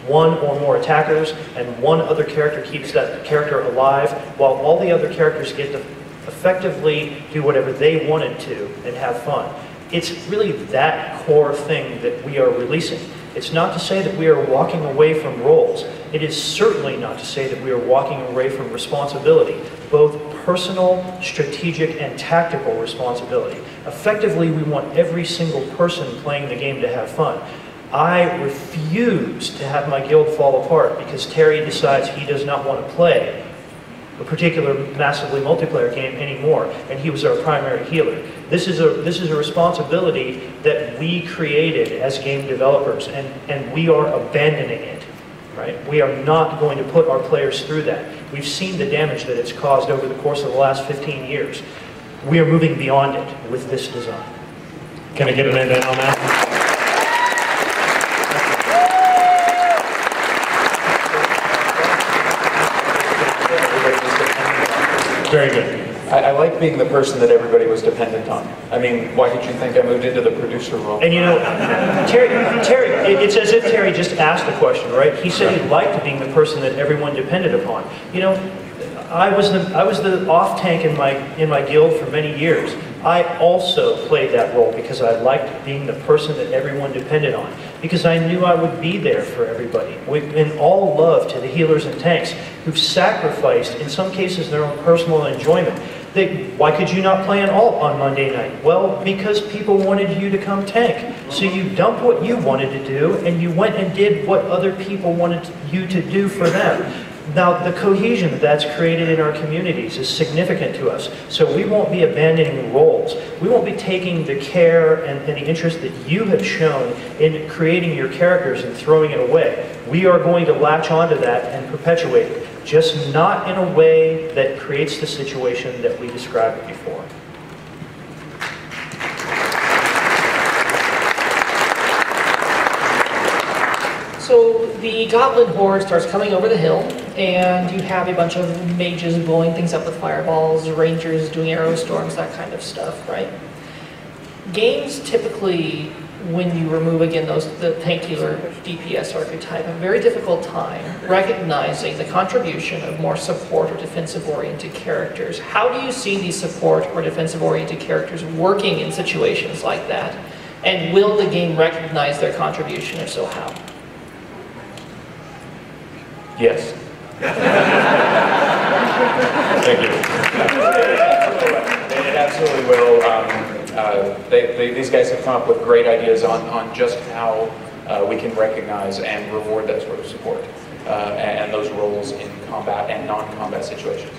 one or more attackers, and one other character keeps that character alive, while all the other characters get to effectively do whatever they wanted to and have fun. It's really that core thing that we are releasing. It's not to say that we are walking away from roles. It is certainly not to say that we are walking away from responsibility, both personal, strategic, and tactical responsibility. Effectively, we want every single person playing the game to have fun. I refuse to have my guild fall apart because Terry decides he does not want to play a particular massively multiplayer game anymore, and he was our primary healer. This is a responsibility that we created as game developers, and we are abandoning it. Right? We are not going to put our players through that. We've seen the damage that it's caused over the course of the last 15 years. We are moving beyond it with this design. Can I get an amen on that? Very good. I like being the person that everybody was dependent on. I mean, why did you think I moved into the producer role? And you know, Terry, it's as if Terry just asked the question, right? He said he liked being the person that everyone depended upon. You know, I was the off tank in my guild for many years. I also played that role because I liked being the person that everyone depended on, because I knew I would be there for everybody. In all love to the healers and tanks who've sacrificed, in some cases, their own personal enjoyment. Why could you not play an alt on Monday night? Well, because people wanted you to come tank. So you dumped what you wanted to do, and you went and did what other people wanted you to do for them. Now, the cohesion that's created in our communities is significant to us, so we won't be abandoning roles. We won't be taking the care and the interest that you have shown in creating your characters and throwing it away. We are going to latch onto that and perpetuate it, just not in a way that creates the situation that we described before. So the Goblin Horde starts coming over the hill, and you have a bunch of mages blowing things up with fireballs, rangers doing arrow storms, that kind of stuff, right? Games typically, when you remove again the tank healer DPS archetype, have a very difficult time recognizing the contribution of more support or defensive oriented characters. How do you see these support or defensive oriented characters working in situations like that? And will the game recognize their contribution? If so, how? Yes. Thank you. It absolutely will. These guys have come up with great ideas on just how we can recognize and reward that sort of support and those roles in combat and non-combat situations.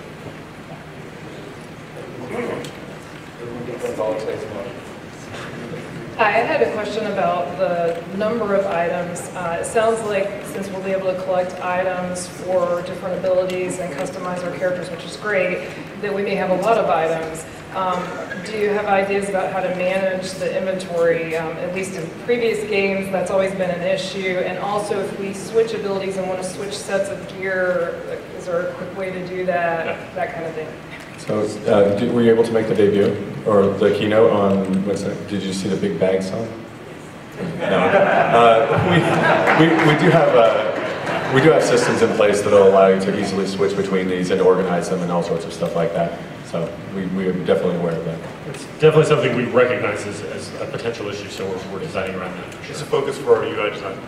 I had a question about the number of items. It sounds like since we'll be able to collect items for different abilities and customize our characters, which is great, that we may have a lot of items. Do you have ideas about how to manage the inventory? At least in previous games, that's always been an issue. And also, if we switch abilities and want to switch sets of gear, is there a quick way to do that? Yeah. That kind of thing. So, were you able to make the debut or the keynote on Wednesday? Did you see the big bag song? No. We do have systems in place that will allow you to easily switch between these and organize them and all sorts of stuff like that. So we are definitely aware of that. It's definitely something we recognize as a potential issue, so we're designing around that. Sure. It's a focus for our UI design.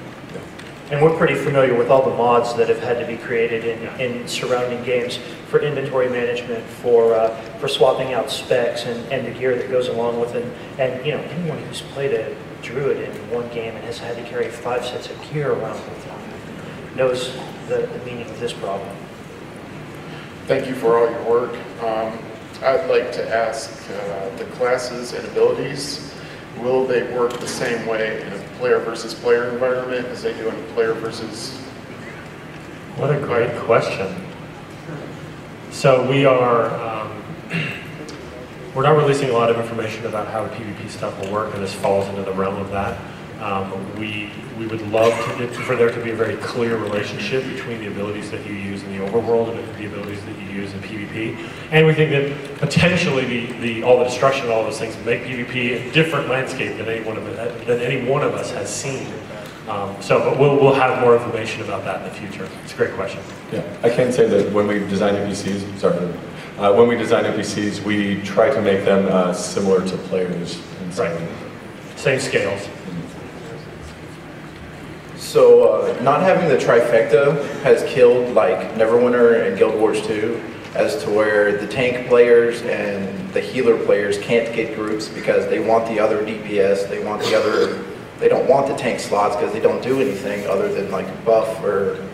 And we're pretty familiar with all the mods that have had to be created in surrounding games for inventory management, for swapping out specs and the gear that goes along with it. And you know, anyone who's played a druid in one game and has had to carry 5 sets of gear around with them knows the meaning of this problem. Thank you for all your work. I'd like to ask the classes and abilities, will they work the same way in a player versus player environment as they do in a player versus... What a great question. So we are, we're not releasing a lot of information about how the PvP stuff will work, and this falls into the realm of that. We would love for there to be a very clear relationship between the abilities that you use in the overworld and the abilities that you use in PvP. And we think that potentially all the destruction and all those things make PvP a different landscape than any one of us has seen. But we'll have more information about that in the future. It's a great question. Yeah, I can say that when we design NPCs, when we design NPCs, we try to make them similar to players. Right. Same scales. So not having the trifecta has killed like Neverwinter and Guild Wars 2, as to where the tank players and the healer players can't get groups because they want the other DPS, they don't want the tank slots because they don't do anything other than like buff, or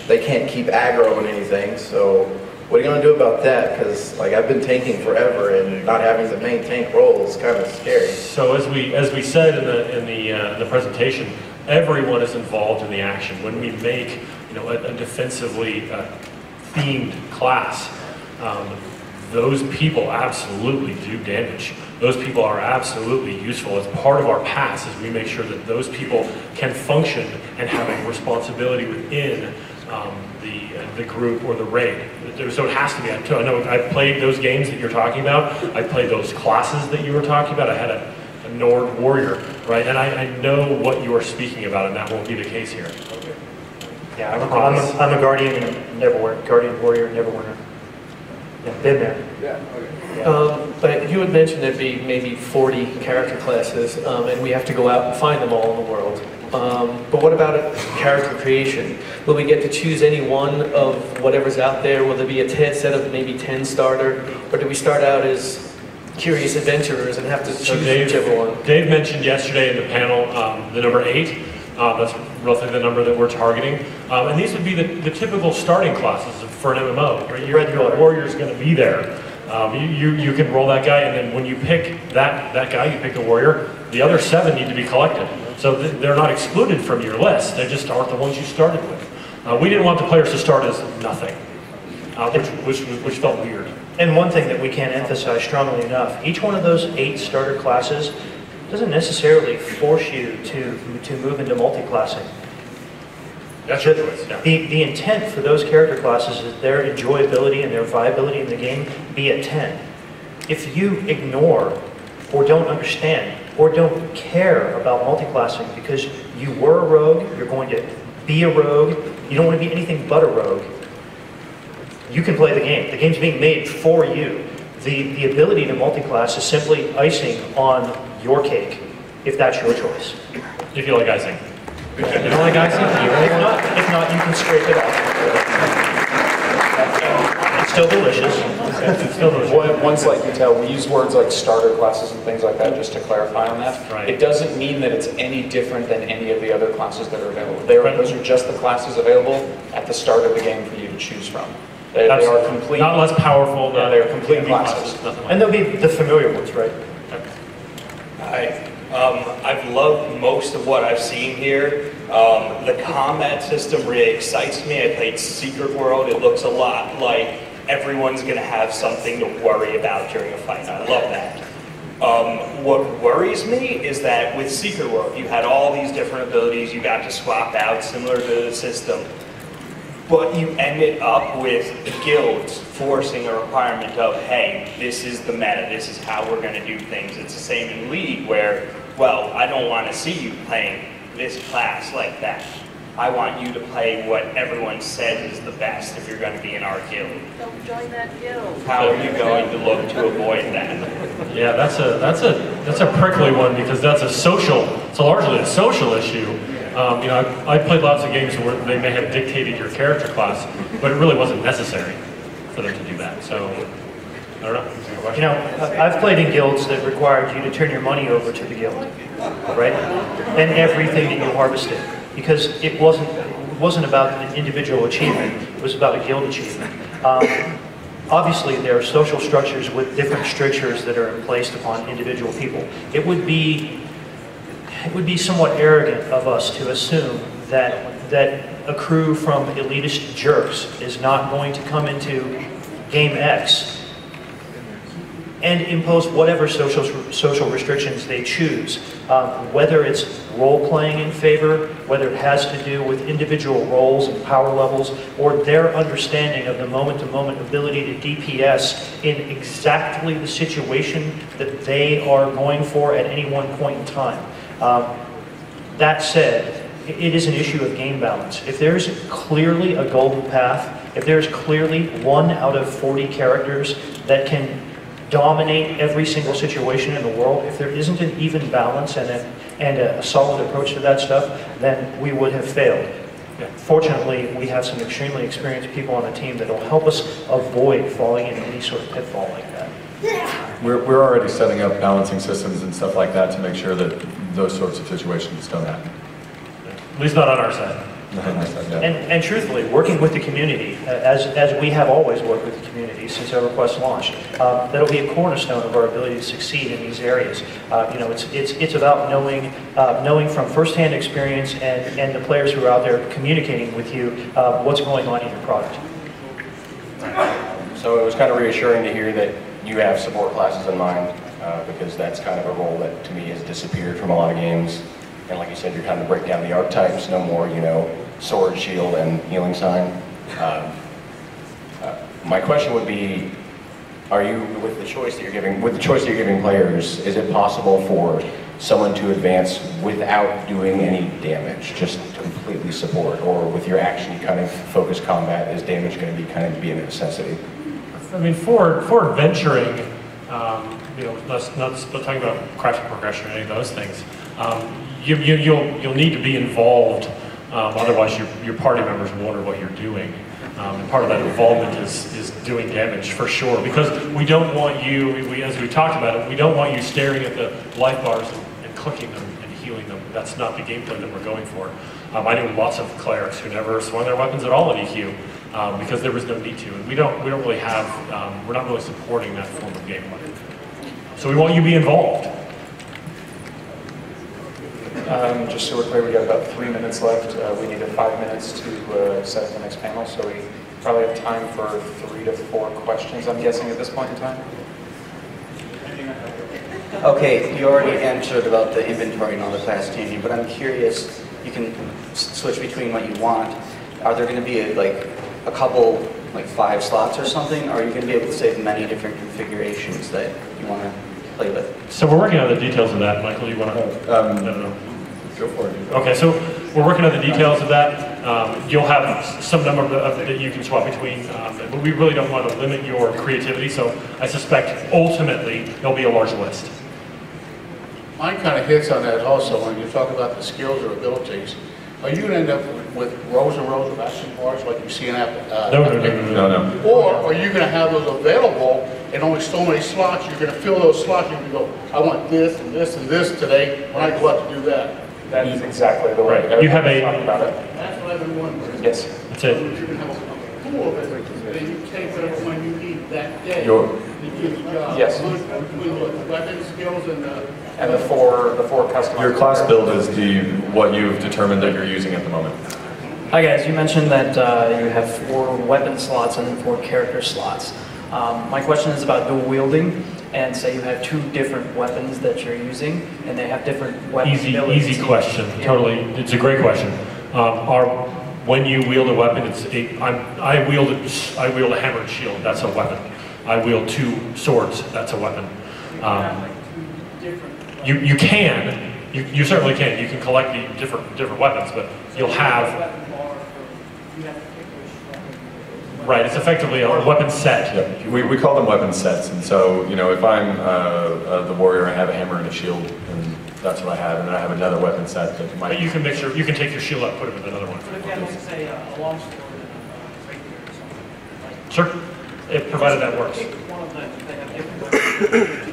they can't keep aggro and anything. So what are you going to do about that? Because like I've been tanking forever, and not having the main tank role is kind of scary. So as we said in the presentation, everyone is involved in the action. When we make a defensively themed class, those people absolutely do damage. Those people are absolutely useful. As part of our pass is we make sure that those people can function and have a responsibility within the group or the raid. So it has to be. I know I've played those games that you're talking about. I played those classes that you were talking about. I had a Nord warrior, right? And I know what you are speaking about, and that won't be the case here. Yeah, I'm a guardian warrior, Neverwinter. Yeah, been there. Yeah. Okay. But you had mentioned there'd be maybe 40 character classes, and we have to go out and find them all in the world. But what about character creation? Will we get to choose any one of whatever's out there? Will there be a set of maybe 10 starter? Or do we start out as curious adventurers and have to choose whichever one? Dave mentioned yesterday in the panel the number 8. That's roughly the number that we're targeting. And these would be the typical starting classes for an MMO. Right? Your warrior's going to be there. You can roll that guy, and then when you pick that guy, you pick the warrior, the other 7 need to be collected. So they're not excluded from your list, they just aren't the ones you started with. We didn't want the players to start as nothing, which felt weird. And one thing that we can't emphasize strongly enough, each one of those 8 starter classes doesn't necessarily force you to move into multi-classing. That's your choice, yeah. The intent for those character classes is their enjoyability and their viability in the game be at 10. If you ignore or don't understand or don't care about multi-classing because you were a rogue, you're going to be a rogue, you don't want to be anything but a rogue, you can play the game. The game's being made for you. The ability to multi-class is simply icing on your cake, if that's your choice. If you like icing. You don't like icing? If not, you can scrape it off. It's still delicious. It's still delicious. One slight detail, we use words like starter classes and things like that just to clarify on that. Right. It doesn't mean that it's any different than any of the other classes that are available. Those are just the classes available at the start of the game for you to choose from. They are complete. Not less powerful. Yeah, they're complete classes. And they'll be the familiar ones, right? I've loved most of what I've seen here. The combat system really excites me. I played Secret World. It looks a lot like everyone's going to have something to worry about during a fight. I love that. What worries me is that with Secret World, you had all these different abilities you got to swap out, similar to the system. But you ended up with guilds forcing a requirement of, hey, this is the meta, this is how we're going to do things. It's the same in League where, well, I don't want to see you playing this class like that. I want you to play what everyone says is the best if you're going to be in our guild. Don't join that guild. How are you going to look to avoid that? Yeah, that's a prickly one because that's it's largely a social issue. I played lots of games where they may have dictated your character class, but it really wasn't necessary for them to do that. So, I don't know. I've played in guilds that required you to turn your money over to the guild, right? And everything that you harvested, because it wasn't about an individual achievement. It was about a guild achievement. obviously there are social structures with different strictures that are placed upon individual people. It would be somewhat arrogant of us to assume that a crew from elitist jerks is not going to come into Game X and impose whatever social restrictions they choose, whether it's role-playing in favor, whether it has to do with individual roles and power levels, or their understanding of the moment-to-moment ability to DPS in exactly the situation that they are going for at any one point in time. That said, it is an issue of game balance. If there's clearly a golden path, if there's clearly 1 out of 40 characters that can dominate every single situation in the world, if there isn't an even balance and a solid approach to that stuff, then we would have failed. Fortunately, we have some extremely experienced people on the team that will help us avoid falling into any sort of pitfall like that. We're already setting up balancing systems and stuff like that to make sure that those sorts of situations don't happen. At least not on our side. And truthfully, working with the community, as we have always worked with the community since EverQuest launched, that'll be a cornerstone of our ability to succeed in these areas. You know, it's about knowing from firsthand experience and the players who are out there communicating with you what's going on in your product. So it was kind of reassuring to hear that you have support classes in mind, because that's kind of a role that to me has disappeared from a lot of games. And like you said, you're trying to break down the archetypes, no more, you know, sword, shield, and healing sign. My question would be, are you, with the choice that you're giving players, is it possible for someone to advance without doing any damage, just completely support, or with your action kind of focus combat, is damage going to be kind of be a necessity? I mean, for adventuring, you know, not talking about craft progression or any of those things. You'll need to be involved, otherwise your party members wonder what you're doing. And part of that involvement is doing damage for sure, because we don't want you, as we talked about it, we don't want you staring at the life bars and clicking them and healing them. That's not the gameplay that we're going for. I knew lots of clerics who never swung their weapons at all at EQ because there was no need to, and we don't really have, we're not really supporting that form of gameplay. So we want you to be involved. Just so we're clear, we got about 3 minutes left. We need 5 minutes to set up the next panel, so we probably have time for 3 to 4 questions, I'm guessing, at this point in time. Okay, you already answered about the inventory and all the class changing, but I'm curious, you can switch between what you want. Are there going to be a couple, 5 slots or something? Or are you going to be able to save many different configurations that you want to play with? So we're working on the details of that. Michael, you want to? Go for it. Okay, so we're working on the details of that. You'll have some number that you can swap between, but we really don't want to limit your creativity, so I suspect ultimately there'll be a large list. Mine kind of hits on that also when you talk about the skills or abilities. Are you going to end up with rows and rows of action bars like you see in No. Or are you going to have those available and only so many slots? You're going to fill those slots. You can go, I want this and this and this today when I go out to do that. That is exactly the way you have a about it. That's what I've been wondering. Yes. That's it. You're going to have a pool of it, then you take whatever one you need that day. Your- to do the job. Yes. Between the weapon skills and the four customized. Your class build is what you've determined that you're using at the moment. Hi guys, you mentioned that you have 4 weapon slots and 4 character slots. My question is about dual wielding, and say you have 2 different weapons that you're using, and they have different weapon abilities. Easy question. Yeah. Totally, it's a great question. When you wield a weapon, I wield a hammer and shield. That's a weapon. I wield 2 swords. That's a weapon. You can. You certainly can. You can collect the different weapons, but you'll have. Right, it's effectively a weapon set. Yeah. We call them weapon sets, and so, you know, if I'm the warrior, I have a hammer and a shield, and that's what I have, and then I have another weapon set that might... But you can you can take your shield out and put it with another one. But if you have, like, say, a long sword and a rapier or something, like... Sure, if provided that works. Pick one of them, they have different weapons.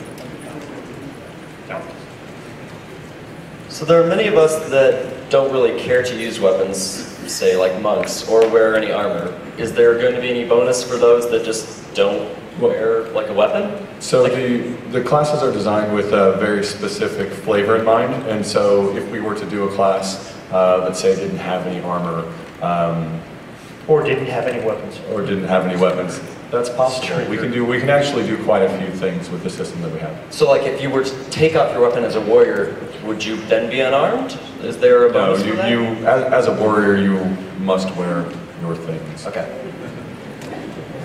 So there are many of us that don't really care to use weapons, say like monks, or wear any armor. Is there going to be any bonus for those that just don't wear like a weapon? So the classes are designed with a very specific flavor in mind, and so if we were to do a class, let's say didn't have any armor, or didn't have any weapons. That's possible. We can actually do quite a few things with the system that we have. So like if you were to take off your weapon as a warrior, would you then be unarmed? Is there a bonus for that? As a warrior, you must wear your things. Okay.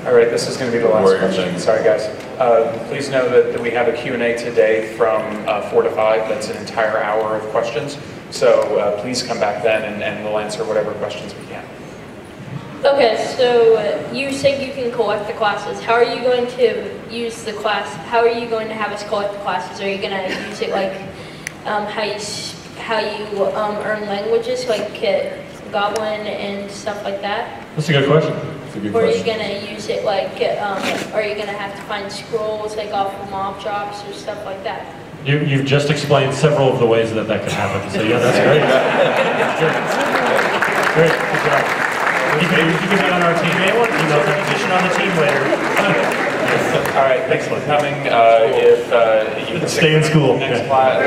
All right, this is going to be the last question. Sorry, guys. Please know that we have a Q&A today from 4 to 5. That's an entire hour of questions. So please come back then, and we'll answer whatever questions we can. Okay, so you said you can collect the classes. How are you going to use the class? How are you going to have us collect the classes? Are you going to use it like how you earn languages, like Goblin and stuff like that? That's a good question. Or are you going to use it like, are you going to have to find scrolls like off of mob drops or stuff like that? You've just explained several of the ways that could happen. So yeah, that's great. Great. Good job. You can be on our team. Anyone? Competition on the team later. All right, thanks for coming. If you can stay in school. Next class.